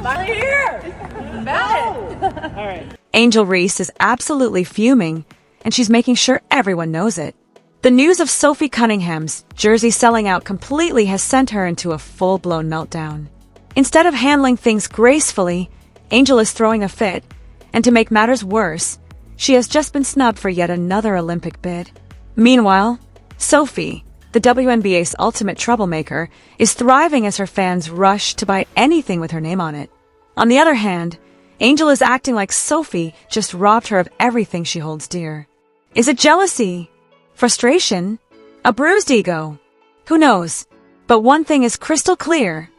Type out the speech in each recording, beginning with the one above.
Finally here! Got it! All right. Angel Reese is absolutely fuming, and she's making sure everyone knows it. The news of Sophie Cunningham's jersey selling out completely has sent her into a full-blown meltdown. Instead of handling things gracefully, Angel is throwing a fit, and to make matters worse, she has just been snubbed for yet another Olympic bid. Meanwhile, Sophie, the WNBA's ultimate troublemaker, is thriving as her fans rush to buy anything with her name on it. On the other hand, Angel is acting like Sophie just robbed her of everything she holds dear. Is it jealousy? Frustration? A bruised ego? Who knows? But one thing is crystal clear.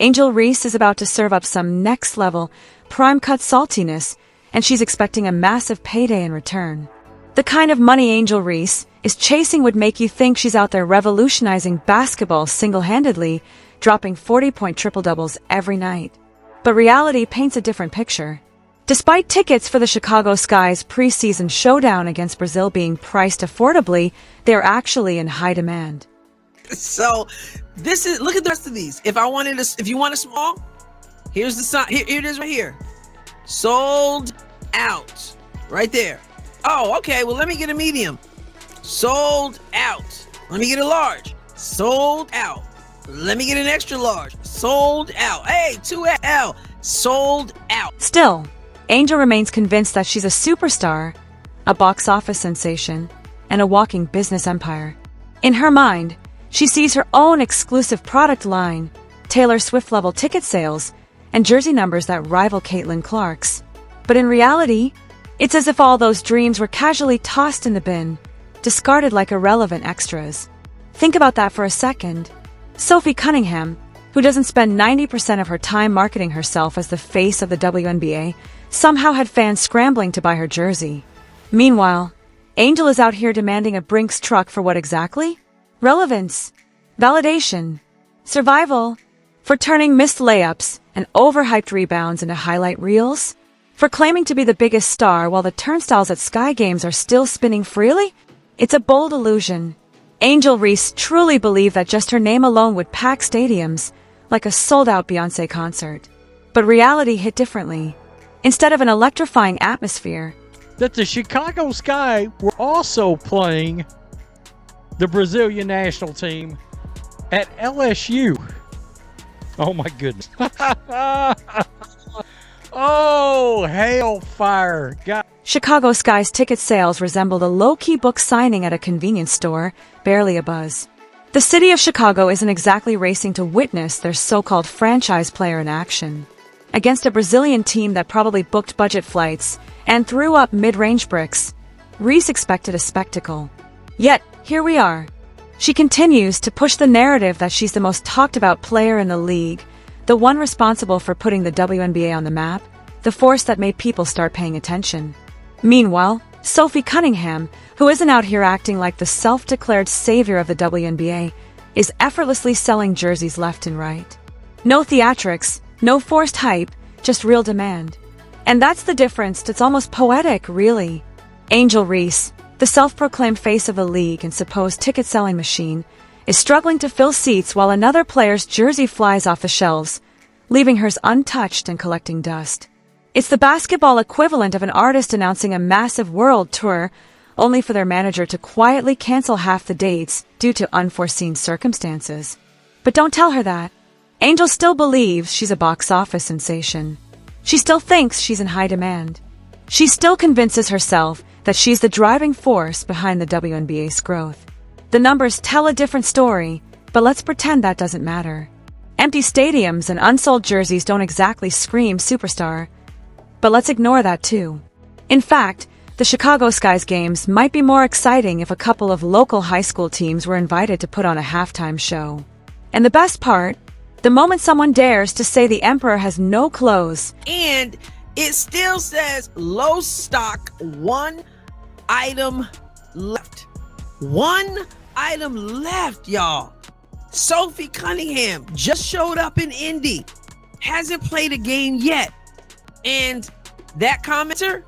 Angel Reese is about to serve up some next-level, prime-cut saltiness, and she's expecting a massive payday in return. The kind of money Angel Reese is chasing would make you think she's out there revolutionizing basketball single-handedly, dropping 40-point triple-doubles every night. But reality paints a different picture. Despite tickets for the Chicago Sky's preseason showdown against Brazil being priced affordably, they are actually in high demand. So, look at the rest of these. If you want a small, here's the sign. Here it is right here. Sold out. Right there. Oh, okay. Well, let me get a medium. Sold out. Let me get a large. Sold out. Let me get an extra large. Sold out. Hey, 2L. Sold out. Still, Angel remains convinced that she's a superstar, a box office sensation, and a walking business empire. In her mind, she sees her own exclusive product line, Taylor Swift-level ticket sales, and jersey numbers that rival Caitlin Clark's. But in reality, it's as if all those dreams were casually tossed in the bin, discarded like irrelevant extras. Think about that for a second. Sophie Cunningham, who doesn't spend 90% of her time marketing herself as the face of the WNBA, somehow had fans scrambling to buy her jersey. Meanwhile, Angel is out here demanding a Brinks truck for what exactly? Relevance, validation, survival, for turning missed layups and overhyped rebounds into highlight reels, for claiming to be the biggest star while the turnstiles at Sky Games are still spinning freely? It's a bold illusion. Angel Reese truly believed that just her name alone would pack stadiums, like a sold-out Beyoncé concert. But reality hit differently. Instead of an electrifying atmosphere, that the Chicago Sky were also playing the Brazilian national team at LSU. Oh my goodness. Oh, hellfire. God. Chicago Sky's ticket sales resembled a low-key book signing at a convenience store, barely a buzz. The city of Chicago isn't exactly racing to witness their so-called franchise player in action. Against a Brazilian team that probably booked budget flights and threw up mid-range bricks, Reese expected a spectacle. Yet, here we are. She continues to push the narrative that she's the most talked-about player in the league, the one responsible for putting the WNBA on the map, the force that made people start paying attention. Meanwhile, Sophie Cunningham, who isn't out here acting like the self-declared savior of the WNBA, is effortlessly selling jerseys left and right. No theatrics, no forced hype, just real demand. And that's the difference. That's almost poetic, really. Angel Reese, the self-proclaimed face of the league and supposed ticket-selling machine, is struggling to fill seats while another player's jersey flies off the shelves, leaving hers untouched and collecting dust. It's the basketball equivalent of an artist announcing a massive world tour, only for their manager to quietly cancel half the dates due to unforeseen circumstances. But don't tell her that. Angel still believes she's a box office sensation. She still thinks she's in high demand. She still convinces herself that she's the driving force behind the WNBA's growth. The numbers tell a different story, but let's pretend that doesn't matter. Empty stadiums and unsold jerseys don't exactly scream superstar, but let's ignore that too. In fact, the Chicago Sky's games might be more exciting if a couple of local high school teams were invited to put on a halftime show. And the best part, the moment someone dares to say the Emperor has no clothes, and it still says low stock, one item left. One item left, y'all. Sophie Cunningham just showed up in Indy. Hasn't played a game yet. And that commenter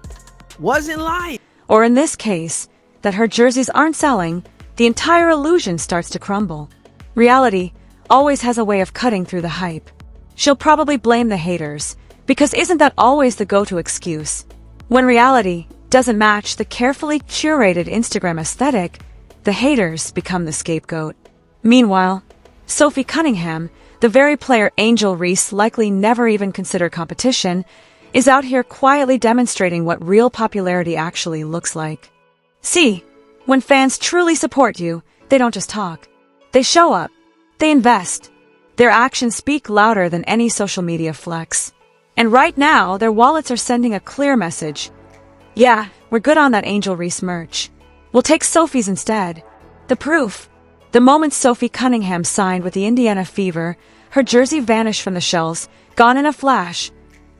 wasn't lying. Or in this case, that her jerseys aren't selling, the entire illusion starts to crumble. Reality always has a way of cutting through the hype. she'll probably blame the haters, because isn't that always the go-to excuse? When reality doesn't match the carefully curated Instagram aesthetic, the haters become the scapegoat. Meanwhile, Sophie Cunningham, the very player Angel Reese likely never even considered competition, is out here quietly demonstrating what real popularity actually looks like. See, when fans truly support you, they don't just talk. They show up. They invest. Their actions speak louder than any social media flex. And right now, their wallets are sending a clear message. Yeah, we're good on that Angel Reese merch. We'll take Sophie's instead. The proof. The moment Sophie Cunningham signed with the Indiana Fever, her jersey vanished from the shelves, gone in a flash,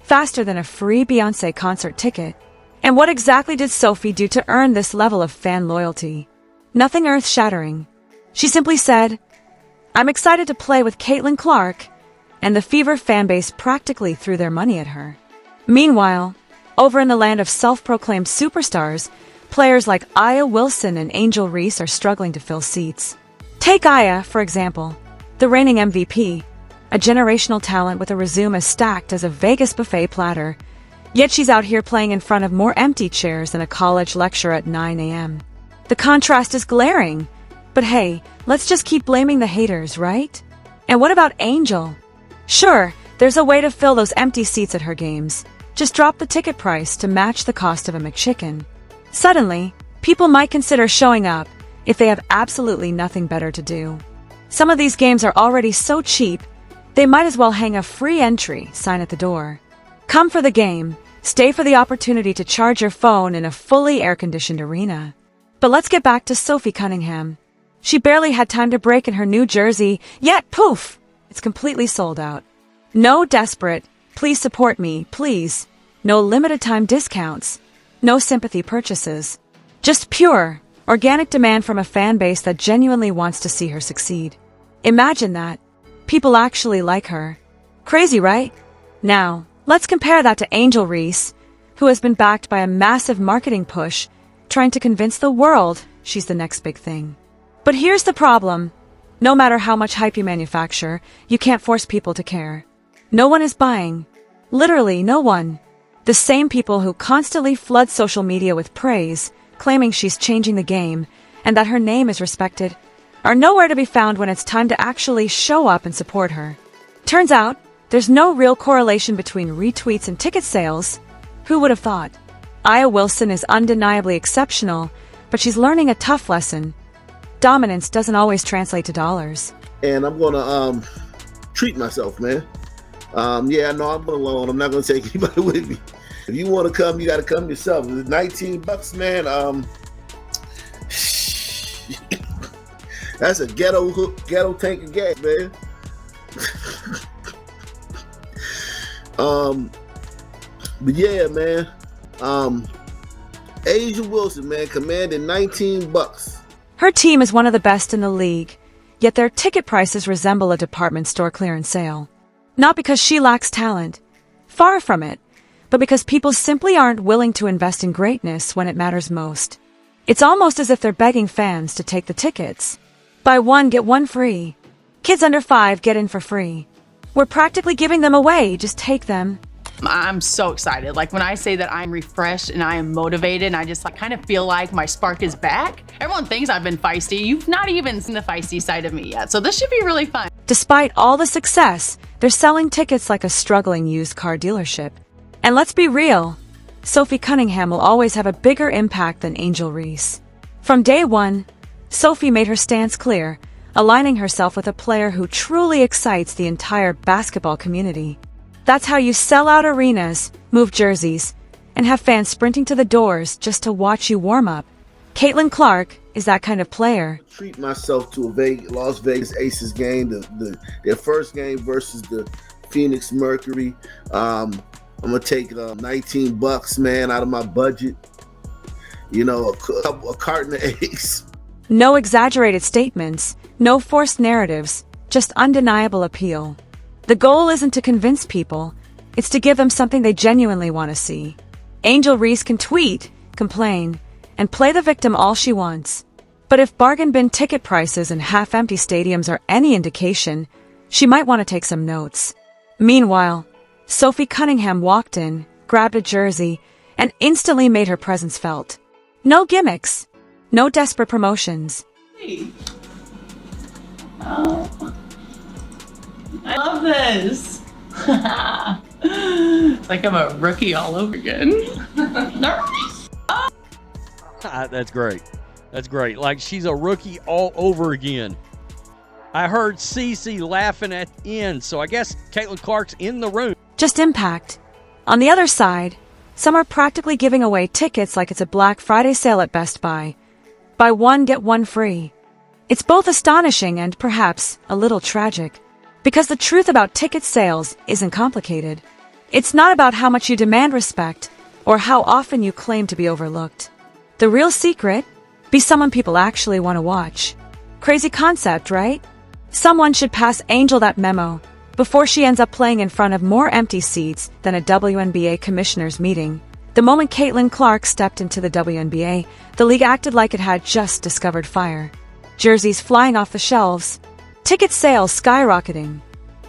faster than a free Beyoncé concert ticket. And what exactly did Sophie do to earn this level of fan loyalty? Nothing earth-shattering. She simply said, "I'm excited to play with Caitlin Clark," and the Fever fanbase practically threw their money at her. Meanwhile, over in the land of self-proclaimed superstars, players like Aya Wilson and Angel Reese are struggling to fill seats. Take Aya, for example, the reigning MVP, a generational talent with a resume as stacked as a Vegas buffet platter. Yet she's out here playing in front of more empty chairs than a college lecture at 9 a.m. The contrast is glaring. But hey, let's just keep blaming the haters, right? And what about Angel? Sure, there's a way to fill those empty seats at her games. Just drop the ticket price to match the cost of a McChicken. Suddenly, people might consider showing up if they have absolutely nothing better to do. Some of these games are already so cheap, they might as well hang a free entry sign at the door. Come for the game, stay for the opportunity to charge your phone in a fully air-conditioned arena. But let's get back to Sophie Cunningham. She barely had time to break in her new jersey, yet poof! It's completely sold out. No desperate, "Please support me, please." No limited-time discounts. No sympathy purchases. Just pure, organic demand from a fan base that genuinely wants to see her succeed. Imagine that. People actually like her. Crazy, right? Now, let's compare that to Angel Reese, who has been backed by a massive marketing push, trying to convince the world she's the next big thing. But here's the problem. No matter how much hype you manufacture, you can't force people to care. No one is buying. Literally, no one. The same people who constantly flood social media with praise, claiming she's changing the game, and that her name is respected, are nowhere to be found when it's time to actually show up and support her. Turns out, there's no real correlation between retweets and ticket sales. Who would have thought? Aya Wilson is undeniably exceptional, but she's learning a tough lesson. Dominance doesn't always translate to dollars. And I'm gonna treat myself, man. Yeah, no, I'm alone. I'm not gonna take anybody with me. If you want to come, you got to come yourself. It's $19, man. That's a ghetto tank of gas, man. But yeah, man. Angel Wilson, man, commanding $19. Her team is one of the best in the league, yet their ticket prices resemble a department store clearance sale. Not because she lacks talent. Far from it. But because people simply aren't willing to invest in greatness when it matters most. It's almost as if they're begging fans to take the tickets. Buy one, get one free. Kids under 5 get in for free. We're practically giving them away, just take them. I'm so excited. Like when I say that I'm refreshed and I am motivated and I just kind of feel like my spark is back. Everyone thinks I've been feisty. You've not even seen the feisty side of me yet. So this should be really fun. Despite all the success, they're selling tickets like a struggling used car dealership. And let's be real, Sophie Cunningham will always have a bigger impact than Angel Reese. From day one, Sophie made her stance clear, aligning herself with a player who truly excites the entire basketball community. That's how you sell out arenas, move jerseys, and have fans sprinting to the doors just to watch you warm up. Caitlin Clark is that kind of player. Treat myself to a Las Vegas Aces game, their first game versus the Phoenix Mercury. I'm gonna take $19, man, out of my budget. You know, a carton of eggs. No exaggerated statements, no forced narratives, just undeniable appeal. The goal isn't to convince people, it's to give them something they genuinely want to see. Angel Reese can tweet, complain, and play the victim all she wants. But if bargain bin ticket prices and half-empty stadiums are any indication, she might want to take some notes. Meanwhile, Sophie Cunningham walked in, grabbed a jersey, and instantly made her presence felt. No gimmicks, no desperate promotions. Oh, I love this. It's like I'm a rookie all over again. That's great. That's great. Like she's a rookie all over again. I heard Cece laughing at the end, so I guess Caitlin Clark's in the room. Just impact. On the other side, some are practically giving away tickets like it's a Black Friday sale at Best Buy. Buy one, get one free. It's both astonishing and perhaps a little tragic, because the truth about ticket sales isn't complicated. It's not about how much you demand respect or how often you claim to be overlooked. The real secret? Be someone people actually want to watch. Crazy concept, right? Someone should pass Angel that memo before she ends up playing in front of more empty seats than a WNBA commissioners meeting. The moment Caitlin Clark stepped into the WNBA, the league acted like it had just discovered fire. Jerseys flying off the shelves, ticket sales skyrocketing,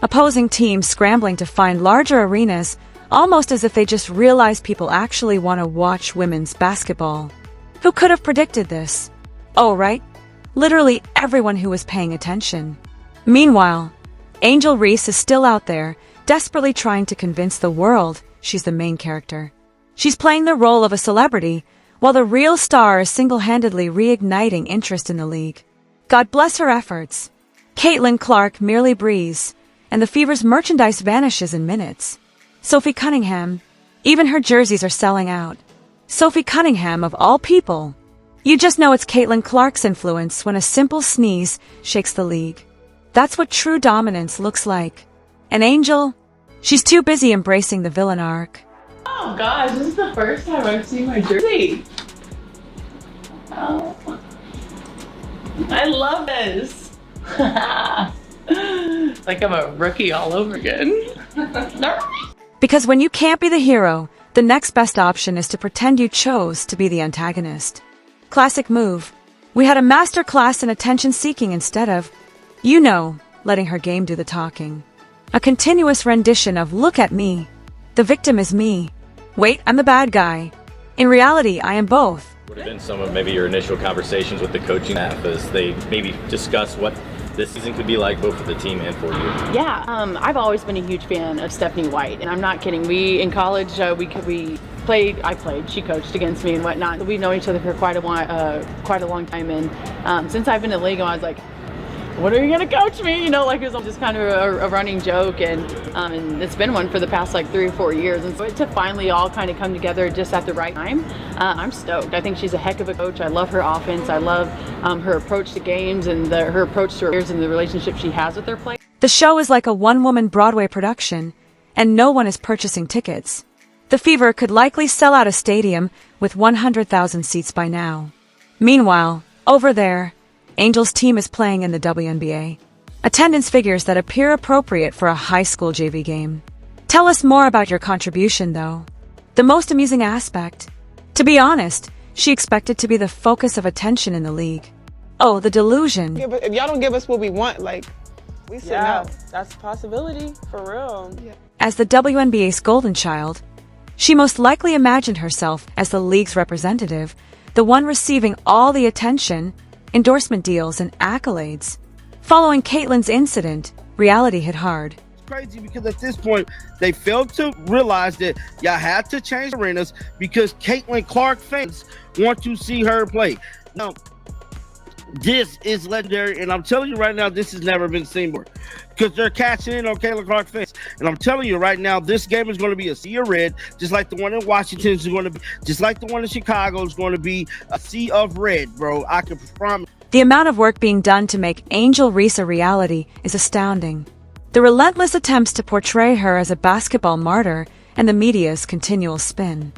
opposing teams scrambling to find larger arenas, almost as if they just realized people actually want to watch women's basketball. Who could have predicted this? Oh, right. Literally everyone who was paying attention. Meanwhile, Angel Reese is still out there, desperately trying to convince the world she's the main character. She's playing the role of a celebrity, while the real star is single-handedly reigniting interest in the league. God bless her efforts. Caitlin Clark merely breathes, and the Fever's merchandise vanishes in minutes. Sophie Cunningham, even her jerseys are selling out. Sophie Cunningham, of all people. You just know it's Caitlin Clark's influence when a simple sneeze shakes the league. That's what true dominance looks like. And Angel, she's too busy embracing the villain arc. Oh gosh, this is the first time I've seen my jersey. Oh, I love this. It's like I'm a rookie all over again. Because when you can't be the hero, the next best option is to pretend you chose to be the antagonist. Classic move. We had a master class in attention seeking instead of, letting her game do the talking. A continuous rendition of look at me. The victim is me. Wait, I'm the bad guy. In reality, I am both. What have been some of maybe your initial conversations with the coaching staff as they maybe discuss what this season could be like both for the team and for you? Yeah, I've always been a huge fan of Stephanie White, and I'm not kidding. We in college we played. I played. She coached against me and whatnot. We've known each other for quite a long time, and since I've been in the league, I was like, when are you gonna coach me? It was just kind of a running joke, and it's been one for the past 3 or 4 years. And so to finally all kind of come together just at the right time, I'm stoked. I think she's a heck of a coach. I love her offense. I love her approach to games and her approach to her players and the relationship she has with their players. The show is like a one-woman Broadway production, and no one is purchasing tickets. The Fever could likely sell out a stadium with 100,000 seats by now. Meanwhile, over there, Angel's team is playing in the WNBA. Attendance figures that appear appropriate for a high school JV game. Tell us more about your contribution, though. The most amusing aspect. To be honest, she expected to be the focus of attention in the league. Oh, the delusion. Yeah, but if y'all don't give us what we want, we sit out. That's a possibility, for real. Yeah. As the WNBA's golden child, she most likely imagined herself as the league's representative, the one receiving all the attention, endorsement deals, and accolades. Following Caitlin's incident, reality hit hard. It's crazy because at this point, they failed to realize that y'all had to change arenas because Caitlin Clark fans want to see her play. Now, this is legendary, and I'm telling you right now, this has never been seen before because they're catching in on Caitlin Clark fans. And I'm telling you right now, this game is going to be a sea of red, just like the one in Washington is going to be, just like the one in Chicago is going to be a sea of red, bro. I can promise. The amount of work being done to make Angel Reese a reality is astounding. The relentless attempts to portray her as a basketball martyr and the media's continual spin.